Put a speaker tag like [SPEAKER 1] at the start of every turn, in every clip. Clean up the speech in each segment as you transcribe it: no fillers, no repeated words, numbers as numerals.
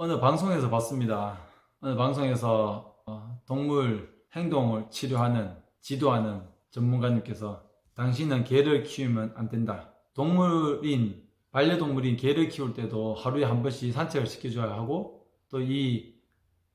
[SPEAKER 1] 어느 방송에서 봤습니다. 어느 방송에서 동물 행동을 치료하는, 지도하는 전문가님께서 당신은 개를 키우면 안 된다. 반려동물인 개를 키울 때도 하루에 한 번씩 산책을 시켜줘야 하고, 또 이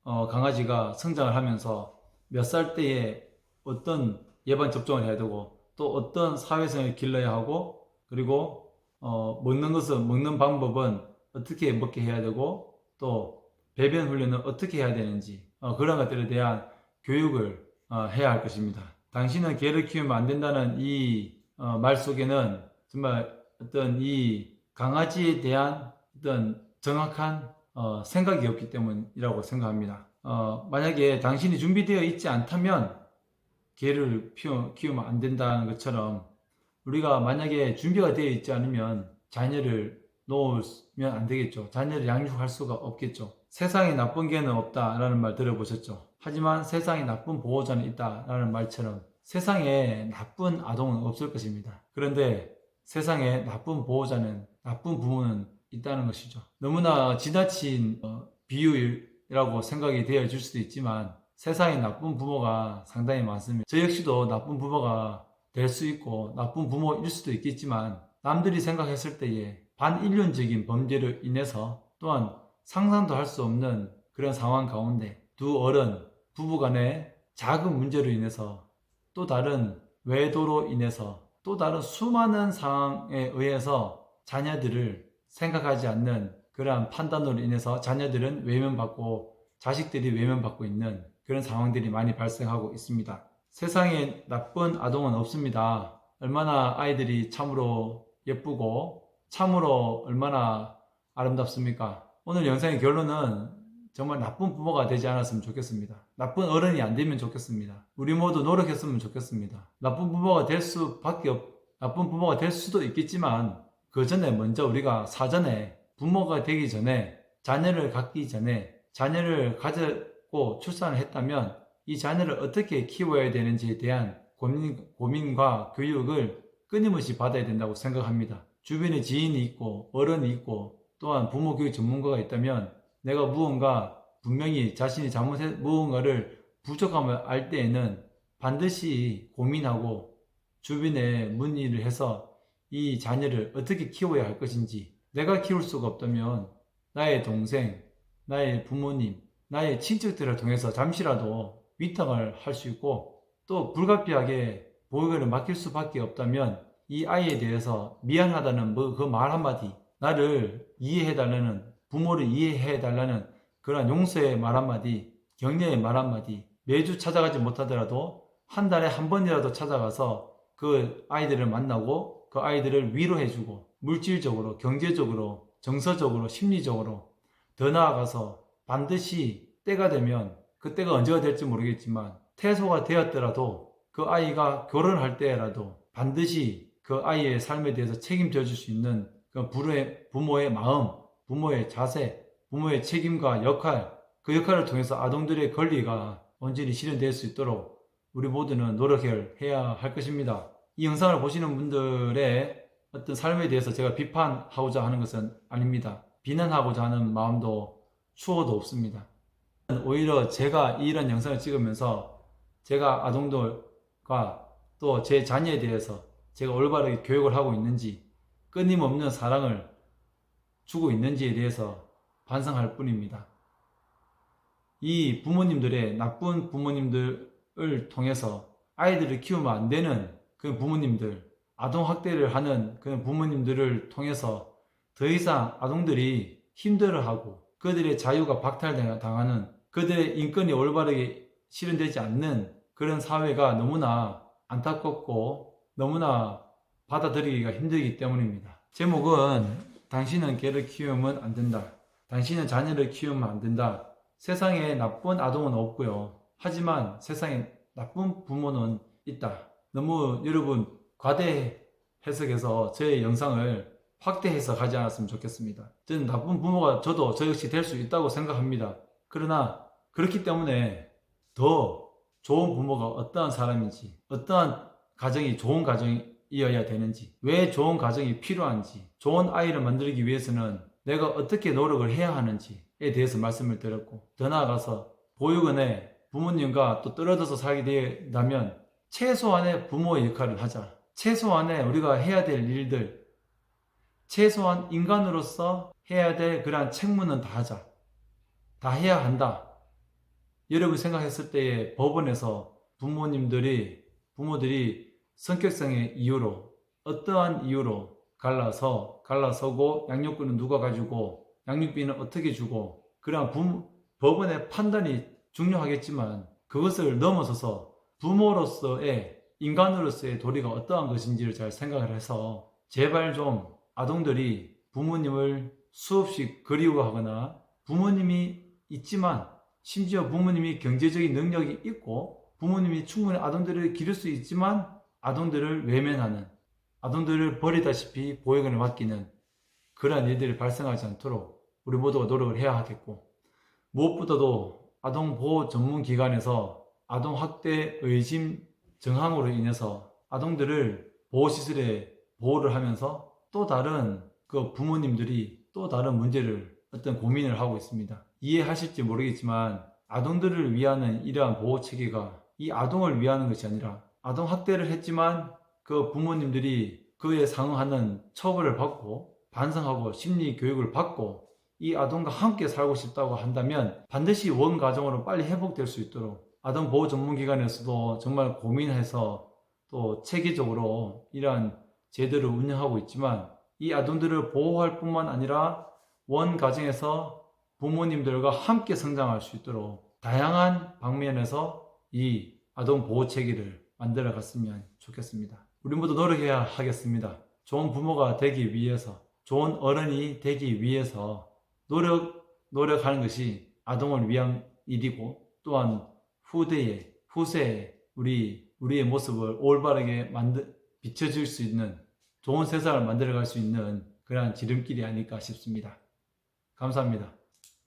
[SPEAKER 1] 강아지가 성장을 하면서 몇 살 때에 어떤 예방 접종을 해야 되고, 또 어떤 사회성을 길러야 하고, 그리고 먹는 방법은 어떻게 먹게 해야 되고, 또 배변 훈련은 어떻게 해야 되는지, 그런 것들에 대한 교육을 해야 할 것입니다. 당신은 개를 키우면 안 된다는 이 말 속에는 정말 어떤 이 강아지에 대한 어떤 정확한 생각이 없기 때문이라고 생각합니다. 만약에 당신이 준비되어 있지 않다면 개를 키우면 안 된다는 것처럼, 우리가 만약에 준비가 되어 있지 않으면 자녀를 놓으면 안 되겠죠. 자녀를 양육할 수가 없겠죠. 세상에 나쁜 개는 없다라는 말 들어보셨죠? 하지만 세상에 나쁜 보호자는 있다라는 말처럼 세상에 나쁜 아동은 없을 것입니다. 그런데 세상에 나쁜 보호자는, 나쁜 부모는 있다는 것이죠. 너무나 지나친 비유라고 생각이 되어질 수도 있지만, 세상에 나쁜 부모가 상당히 많습니다. 저 역시도 나쁜 부모가 될 수 있고 나쁜 부모일 수도 있겠지만, 남들이 생각했을 때에 반인륜적인 범죄로 인해서, 또한 상상도 할 수 없는 그런 상황 가운데 두 어른, 부부간의 작은 문제로 인해서, 또 다른 외도로 인해서, 또 다른 수많은 상황에 의해서 자녀들을 생각하지 않는 그러한 판단으로 인해서 자녀들은 외면받고 자식들이 외면받고 있는 그런 상황들이 많이 발생하고 있습니다. 세상에 나쁜 아동은 없습니다. 얼마나 아이들이 참으로 예쁘고 참으로 얼마나 아름답습니까? 오늘 영상의 결론은 정말 나쁜 부모가 되지 않았으면 좋겠습니다. 나쁜 어른이 안 되면 좋겠습니다. 우리 모두 노력했으면 좋겠습니다. 나쁜 부모가 될 수도 있겠지만, 그 전에 먼저 우리가 사전에 부모가 되기 전에, 자녀를 갖기 전에, 자녀를 가졌고 출산을 했다면 이 자녀를 어떻게 키워야 되는지에 대한 고민과 교육을 끊임없이 받아야 된다고 생각합니다. 주변에 지인이 있고 어른이 있고 또한 부모 교육 전문가가 있다면, 내가 분명히 자신이 무언가를 부족함을 알 때에는 반드시 고민하고 주변에 문의를 해서 이 자녀를 어떻게 키워야 할 것인지, 내가 키울 수가 없다면 나의 동생, 나의 부모님, 나의 친척들을 통해서 잠시라도 위탁을 할 수 있고, 또 불가피하게 보육을 맡길 수밖에 없다면 이 아이에 대해서 미안하다는 그 말 한마디, 나를 이해해달라는, 부모를 이해해달라는 그런 용서의 말 한마디, 격려의 말 한마디, 매주 찾아가지 못하더라도 한 달에 한 번이라도 찾아가서 그 아이들을 만나고 그 아이들을 위로해주고, 물질적으로, 경제적으로, 정서적으로, 심리적으로, 더 나아가서 반드시 때가 되면, 그 때가 언제가 될지 모르겠지만 태소가 되었더라도 그 아이가 결혼할 때라도 반드시 그 아이의 삶에 대해서 책임져 줄 수 있는 그 부모의 마음, 부모의 자세, 부모의 책임과 역할, 그 역할을 통해서 아동들의 권리가 온전히 실현될 수 있도록 우리 모두는 노력을 해야 할 것입니다. 이 영상을 보시는 분들의 어떤 삶에 대해서 제가 비판하고자 하는 것은 아닙니다. 비난하고자 하는 마음도 추호도 없습니다. 오히려 제가 이런 영상을 찍으면서 제가 아동들과 또 제 자녀에 대해서 제가 올바르게 교육을 하고 있는지, 끊임없는 사랑을 주고 있는지에 대해서 반성할 뿐입니다. 이 부모님들의, 나쁜 부모님들을 통해서 아이들을 키우면 안 되는 그 부모님들, 아동학대를 하는 그 부모님들을 통해서 더 이상 아동들이 힘들어하고 그들의 자유가 박탈당하는, 그들의 인권이 올바르게 실현되지 않는 그런 사회가 너무나 안타깝고 너무나 받아들이기가 힘들기 때문입니다. 제목은 당신은 개를 키우면 안 된다. 당신은 자녀를 키우면 안 된다. 세상에 나쁜 아동은 없고요. 하지만 세상에 나쁜 부모는 있다. 너무 여러분 과대 해석해서 제 영상을 확대 해석하지 않았으면 좋겠습니다. 저는 나쁜 부모가 저 역시 될 수 있다고 생각합니다. 그러나 그렇기 때문에 더 좋은 부모가 어떠한 사람인지, 어떠한 가정이 좋은 가정이어야 되는지, 왜 좋은 가정이 필요한지, 좋은 아이를 만들기 위해서는 내가 어떻게 노력을 해야 하는지, 대해서 말씀을 드렸고, 더 나아가서 보육원에 부모님과 또 떨어져서 살게 된다면 최소한의 부모의 역할을 하자. 최소한의 우리가 해야 될 일들, 최소한 인간으로서 해야 될 그러한 책무는 다 하자. 다 해야 한다. 여러분 생각했을 때에 법원에서 부모들이 성격상의 이유로, 어떠한 이유로 갈라서고 양육권은 누가 가지고 양육비는 어떻게 주고, 그러한 법원의 판단이 중요하겠지만 그것을 넘어서서 부모로서의, 인간으로서의 도리가 어떠한 것인지를 잘 생각을 해서 제발 좀 아동들이 부모님을 수없이 그리워하거나, 부모님이 있지만 심지어 부모님이 경제적인 능력이 있고 부모님이 충분히 아동들을 기를 수 있지만 아동들을 외면하는, 아동들을 버리다시피 보육원에 맡기는 그러한 일들이 발생하지 않도록 우리 모두가 노력을 해야 하겠고, 무엇보다도 아동보호 전문기관에서 아동학대 의심 정황으로 인해서 아동들을 보호시설에 보호를 하면서 또 다른 그 부모님들이 또 다른 문제를, 어떤 고민을 하고 있습니다. 이해하실지 모르겠지만 아동들을 위하는 이러한 보호체계가 이 아동을 위하는 것이 아니라, 아동학대를 했지만 그 부모님들이 그에 상응하는 처벌을 받고 반성하고 심리교육을 받고 이 아동과 함께 살고 싶다고 한다면 반드시 원가정으로 빨리 회복될 수 있도록 아동보호 전문기관에서도 정말 고민해서 또 체계적으로 이러한 제도를 운영하고 있지만, 이 아동들을 보호할 뿐만 아니라 원가정에서 부모님들과 함께 성장할 수 있도록 다양한 방면에서 이 아동보호체계를 만들어 갔으면 좋겠습니다. 우리 모두 노력해야 하겠습니다. 좋은 부모가 되기 위해서, 좋은 어른이 되기 위해서 노력하는 것이 아동을 위한 일이고, 또한 후세에 우리의 모습을 올바르게 비춰줄 수 있는 좋은 세상을 만들어갈 수 있는 그러한 지름길이 아닐까 싶습니다. 감사합니다.